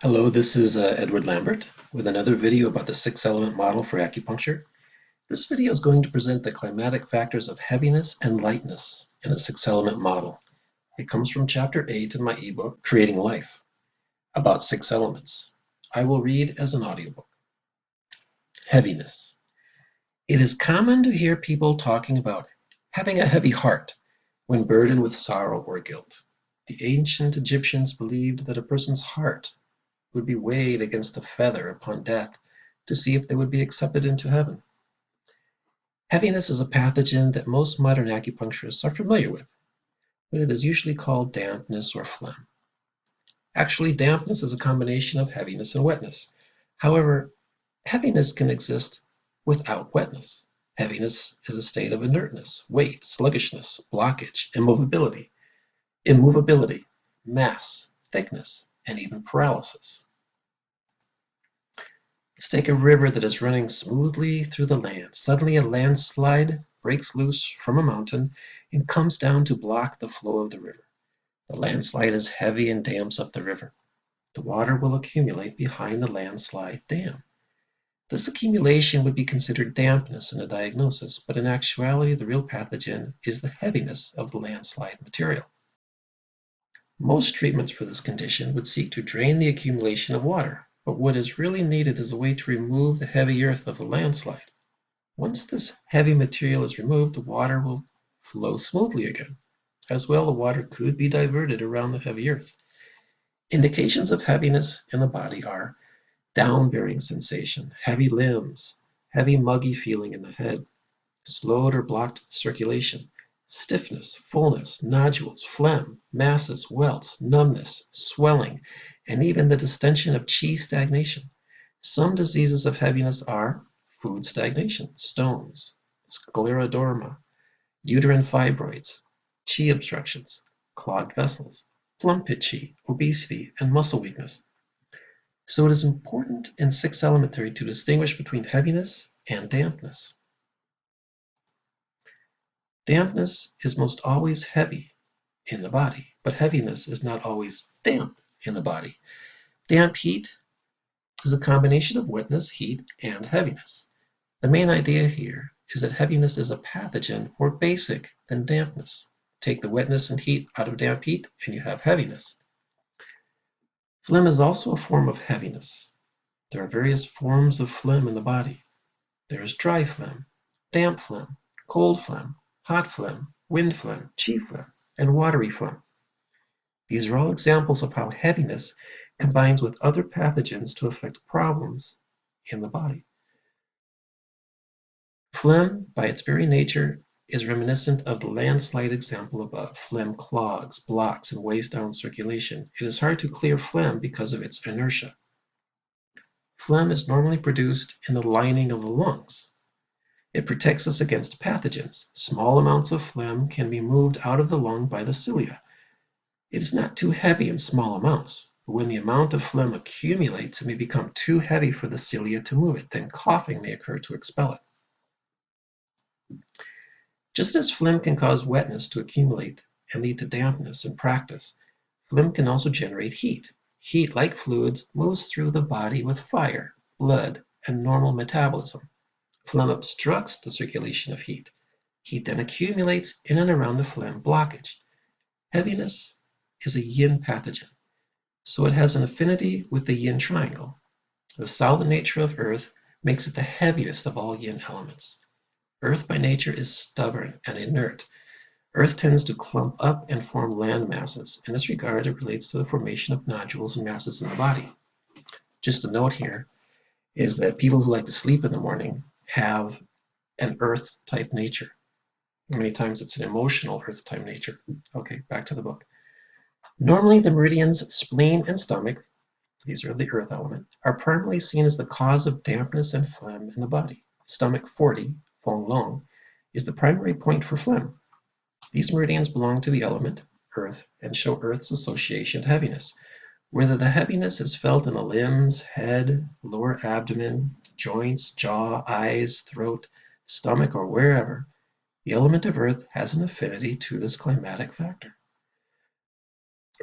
Hello, this is Edward Lambert with another video about the six-element model for acupuncture. This video is going to present the climatic factors of heaviness and lightness in a six-element model. It comes from Chapter 8 in my ebook, Creating Life, about six elements. I will read as an audiobook. Heaviness. It is common to hear people talking about having a heavy heart when burdened with sorrow or guilt. The ancient Egyptians believed that a person's heart would be weighed against a feather upon death to see if they would be accepted into heaven. Heaviness is a pathogen that most modern acupuncturists are familiar with, but it is usually called dampness or phlegm. Actually, dampness is a combination of heaviness and wetness. However, heaviness can exist without wetness. Heaviness is a state of inertness, weight, sluggishness, blockage, immovability, mass, thickness, and even paralysis. Let's take a river that is running smoothly through the land. Suddenly a landslide breaks loose from a mountain and comes down to block the flow of the river. The landslide is heavy and dams up the river. The water will accumulate behind the landslide dam. This accumulation would be considered dampness in a diagnosis, but in actuality the real pathogen is the heaviness of the landslide material. Most treatments for this condition would seek to drain the accumulation of water, but what is really needed is a way to remove the heavy earth of the landslide. Once this heavy material is removed, the water will flow smoothly again. As well, the water could be diverted around the heavy earth. Indications of heaviness in the body are down-bearing sensation, heavy limbs, heavy muggy feeling in the head, slowed or blocked circulation, stiffness, fullness, nodules, phlegm, masses, welts, numbness, swelling, and even the distension of qi stagnation. Some diseases of heaviness are food stagnation, stones, scleroderma, uterine fibroids, qi obstructions, clogged vessels, plum pit qi, obesity, and muscle weakness. So it is important in six elementary to distinguish between heaviness and dampness. Dampness is most always heavy in the body, but heaviness is not always damp in the body. Damp heat is a combination of wetness, heat, and heaviness. The main idea here is that heaviness is a pathogen more basic than dampness. Take the wetness and heat out of damp heat and you have heaviness. Phlegm is also a form of heaviness. There are various forms of phlegm in the body. There is dry phlegm, damp phlegm, cold phlegm, hot phlegm, wind phlegm, qi phlegm, and watery phlegm. These are all examples of how heaviness combines with other pathogens to affect problems in the body. Phlegm, by its very nature, is reminiscent of the landslide example above. Phlegm clogs, blocks, and weighs down circulation. It is hard to clear phlegm because of its inertia. Phlegm is normally produced in the lining of the lungs. It protects us against pathogens. Small amounts of phlegm can be moved out of the lung by the cilia. It is not too heavy in small amounts, but when the amount of phlegm accumulates, it may become too heavy for the cilia to move it. Then coughing may occur to expel it. Just as phlegm can cause wetness to accumulate and lead to dampness in practice, phlegm can also generate heat. Heat, like fluids, moves through the body with fire, blood, and normal metabolism. Phlegm obstructs the circulation of heat. Heat then accumulates in and around the phlegm blockage. Heaviness is a yin pathogen, so it has an affinity with the yin triangle. The solid nature of earth makes it the heaviest of all yin elements. Earth by nature is stubborn and inert. Earth tends to clump up and form land masses. In this regard, it relates to the formation of nodules and masses in the body. Just a note here is that people who like to sleep in the morning have an earth type nature. Many times it's an emotional earth type nature. Okay, back to the book. Normally the meridians spleen and stomach, these are the earth element, are primarily seen as the cause of dampness and phlegm in the body. Stomach 40, Feng Long, is the primary point for phlegm. These meridians belong to the element, earth, and show earth's association to heaviness. Whether the heaviness is felt in the limbs, head, lower abdomen, joints, jaw, eyes, throat, stomach, or wherever, the element of earth has an affinity to this climatic factor.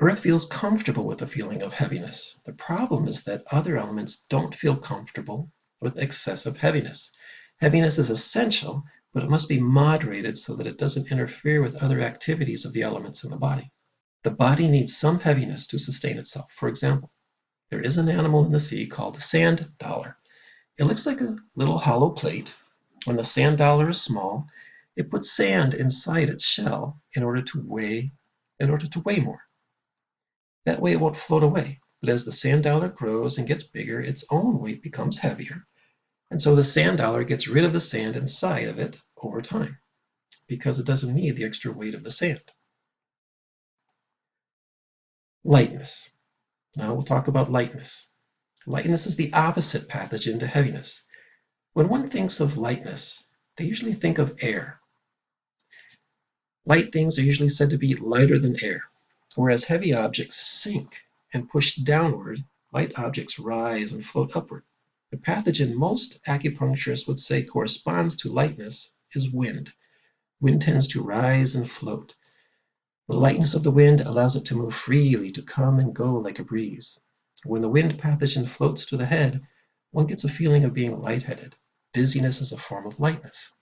Earth feels comfortable with the feeling of heaviness. The problem is that other elements don't feel comfortable with excessive heaviness. Heaviness is essential, but it must be moderated so that it doesn't interfere with other activities of the elements in the body. The body needs some heaviness to sustain itself. For example, there is an animal in the sea called the sand dollar. It looks like a little hollow plate. When the sand dollar is small, it puts sand inside its shell in order to weigh more. That way it won't float away. But as the sand dollar grows and gets bigger, its own weight becomes heavier. And so the sand dollar gets rid of the sand inside of it over time because it doesn't need the extra weight of the sand. Lightness. Now we'll talk about lightness. Lightness is the opposite pathogen to heaviness. When one thinks of lightness, they usually think of air. Light things are usually said to be lighter than air, whereas heavy objects sink and push downward, light objects rise and float upward. The pathogen most acupuncturists would say corresponds to lightness is wind. Wind tends to rise and float. The lightness of the wind allows it to move freely, to come and go like a breeze. When the wind pathogen floats to the head, one gets a feeling of being lightheaded. Dizziness is a form of lightness.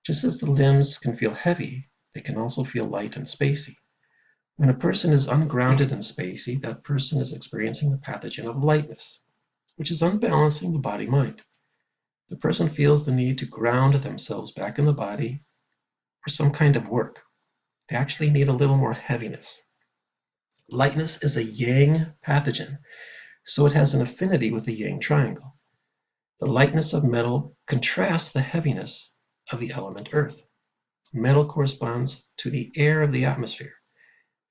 Just as the limbs can feel heavy, they can also feel light and spacey. When a person is ungrounded and spacey, that person is experiencing the pathogen of lightness, which is unbalancing the body-mind. The person feels the need to ground themselves back in the body for some kind of work. They actually need a little more heaviness. Lightness is a yang pathogen, so it has an affinity with the yang triangle. The lightness of metal contrasts the heaviness of the element earth. Metal corresponds to the air of the atmosphere.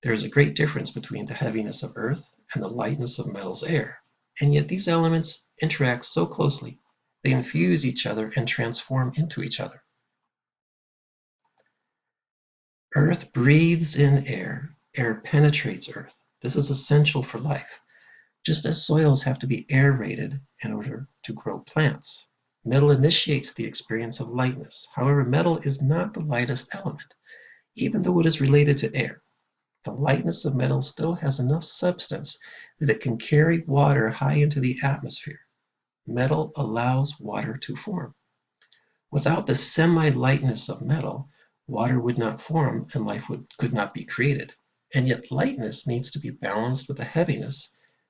There is a great difference between the heaviness of earth and the lightness of metal's air, and yet these elements interact so closely. They infuse each other and transform into each other. Earth breathes in air. Air penetrates earth. This is essential for life, just as soils have to be aerated in order to grow plants. Metal initiates the experience of lightness. However, metal is not the lightest element, even though it is related to air. The lightness of metal still has enough substance that it can carry water high into the atmosphere. Metal allows water to form. Without the semi-lightness of metal, water would not form and could not be created. And yet lightness needs to be balanced with the heaviness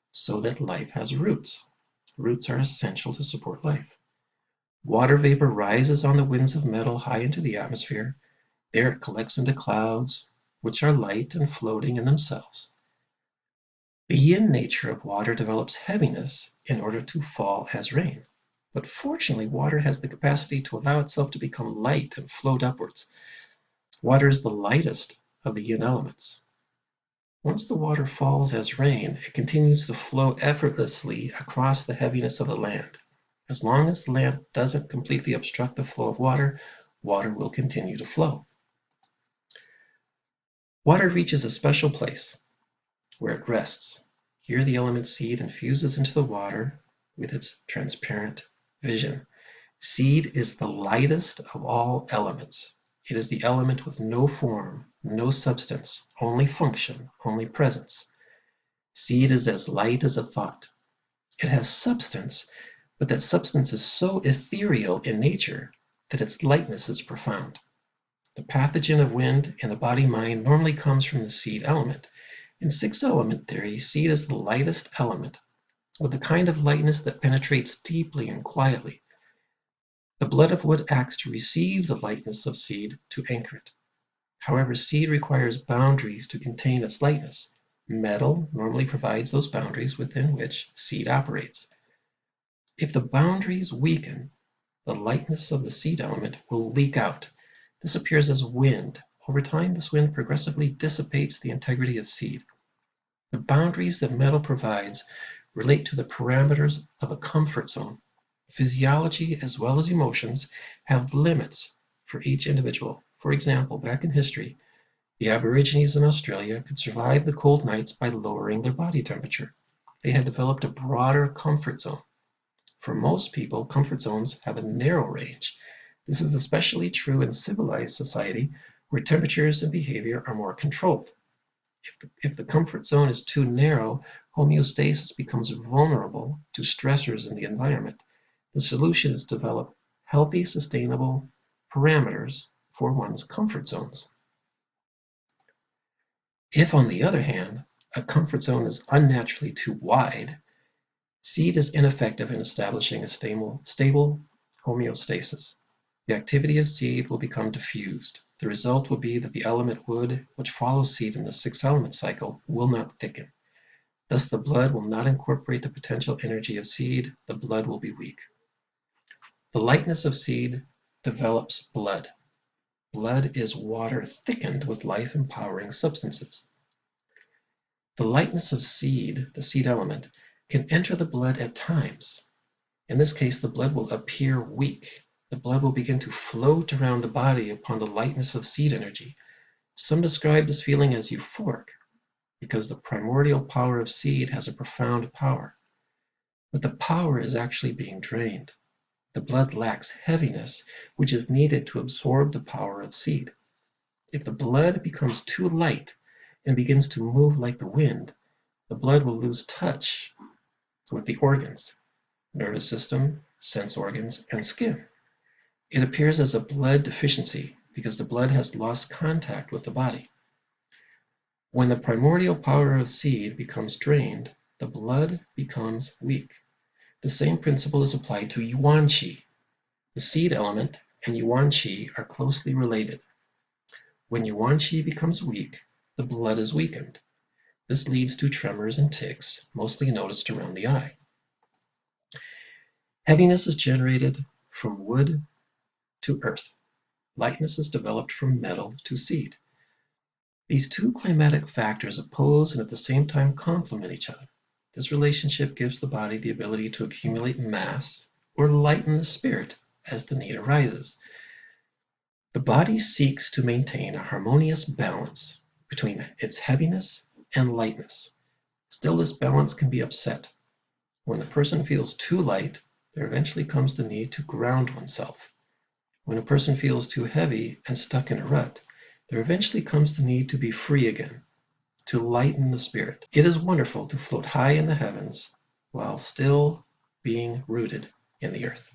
so that life has roots. Roots are essential to support life. Water vapor rises on the winds of metal high into the atmosphere. There it collects into clouds, which are light and floating in themselves. The yin nature of water develops heaviness in order to fall as rain. But fortunately, water has the capacity to allow itself to become light and float upwards. Water is the lightest of the yin elements. Once the water falls as rain, it continues to flow effortlessly across the heaviness of the land. As long as the land doesn't completely obstruct the flow of water, water will continue to flow. Water reaches a special place where it rests. Here the element seed infuses into the water with its transparent vision. Seed is the lightest of all elements. It is the element with no form, no substance, only function, only presence. Seed is as light as a thought. It has substance, but that substance is so ethereal in nature that its lightness is profound. The pathogen of wind in the body-mind normally comes from the seed element. In six-element theory, seed is the lightest element, with the kind of lightness that penetrates deeply and quietly. The blood of wood acts to receive the lightness of seed to anchor it. However, seed requires boundaries to contain its lightness. Metal normally provides those boundaries within which seed operates. If the boundaries weaken, the lightness of the seed element will leak out. This appears as wind. Over time, this wind progressively dissipates the integrity of seed. The boundaries that metal provides relate to the parameters of a comfort zone. Physiology as well as emotions have limits for each individual. For example, back in history, the Aborigines in Australia could survive the cold nights by lowering their body temperature. They had developed a broader comfort zone. For most people, comfort zones have a narrow range. This is especially true in civilized society where temperatures and behavior are more controlled. If the comfort zone is too narrow, homeostasis becomes vulnerable to stressors in the environment. The solution is to develop healthy, sustainable parameters for one's comfort zones. If, on the other hand, a comfort zone is unnaturally too wide, seed is ineffective in establishing a stable homeostasis. The activity of seed will become diffused. The result will be that the element wood, which follows seed in the six-element cycle, will not thicken. Thus, the blood will not incorporate the potential energy of seed. The blood will be weak. The lightness of seed develops blood. Blood is water thickened with life-empowering substances. The lightness of seed, the seed element, can enter the blood at times. In this case, the blood will appear weak. The blood will begin to float around the body upon the lightness of seed energy. Some describe this feeling as euphoric, because the primordial power of seed has a profound power. But the power is actually being drained. The blood lacks heaviness, which is needed to absorb the power of seed. If the blood becomes too light and begins to move like the wind, the blood will lose touch with the organs, nervous system, sense organs, and skin. It appears as a blood deficiency because the blood has lost contact with the body. When the primordial power of seed becomes drained, the blood becomes weak. The same principle is applied to yuan qi. The seed element and yuan qi are closely related. When yuan qi becomes weak, the blood is weakened. This leads to tremors and tics, mostly noticed around the eye. Heaviness is generated from wood to earth. Lightness is developed from metal to seed. These two climatic factors oppose and at the same time complement each other. This relationship gives the body the ability to accumulate mass or lighten the spirit as the need arises. The body seeks to maintain a harmonious balance between its heaviness and lightness. Still, this balance can be upset. When the person feels too light, there eventually comes the need to ground oneself. When a person feels too heavy and stuck in a rut, there eventually comes the need to be free again, to lighten the spirit. It is wonderful to float high in the heavens while still being rooted in the earth.